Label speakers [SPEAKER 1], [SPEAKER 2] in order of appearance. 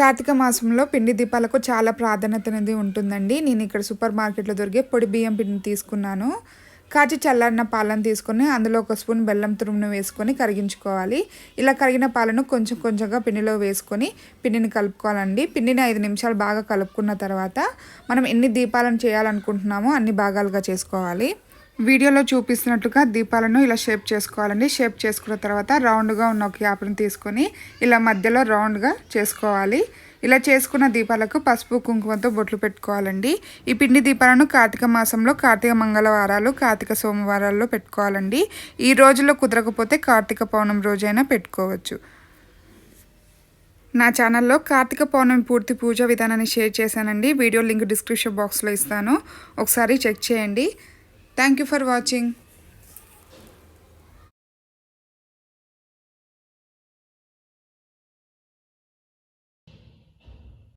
[SPEAKER 1] కార్తీక మాసంలో పిండి దీపాలకు చాలా ప్రాధాన్యత అనేది ఉంటుందండి. నేను ఇక్కడ సూపర్ మార్కెట్లో దొరికే పొడి బియ్యం పిండిని తీసుకున్నాను. కాచి చల్లారిన పాలను తీసుకొని అందులో ఒక స్పూన్ బెల్లం తురుమును వేసుకొని కరిగించుకోవాలి. ఇలా కరిగిన పాలను కొంచెం కొంచెంగా పిండిలో వేసుకొని పిండిని కలుపుకోవాలండి. పిండిని 5 నిమిషాలు బాగా కలుపుకున్న తర్వాత మనం ఎన్ని దీపాలను చేయాలనుకుంటున్నామో అన్ని భాగాలుగా చేసుకోవాలి. వీడియోలో చూపిస్తున్నట్టుగా దీపాలను ఇలా షేప్ చేసుకోవాలండి. షేప్ చేసుకున్న తర్వాత రౌండ్గా ఉన్న ఒక యాప్ని తీసుకొని ఇలా మధ్యలో రౌండ్గా చేసుకోవాలి. ఇలా చేసుకున్న దీపాలకు పసుపు కుంకుమతో బొట్లు పెట్టుకోవాలండి. ఈ పిండి దీపాలను కార్తీక మాసంలో కార్తీక మంగళవారాలు, కార్తీక సోమవారాల్లో పెట్టుకోవాలండి. ఈ రోజుల్లో కుదరకపోతే కార్తీక పౌర్ణమి రోజైనా పెట్టుకోవచ్చు. నా ఛానల్లో కార్తీక పౌర్ణమి పూర్తి పూజా విధానాన్ని షేర్ చేశానండి. వీడియో లింక్ డిస్క్రిప్షన్ బాక్స్లో ఇస్తాను, ఒకసారి చెక్ చేయండి. Thank you for watching.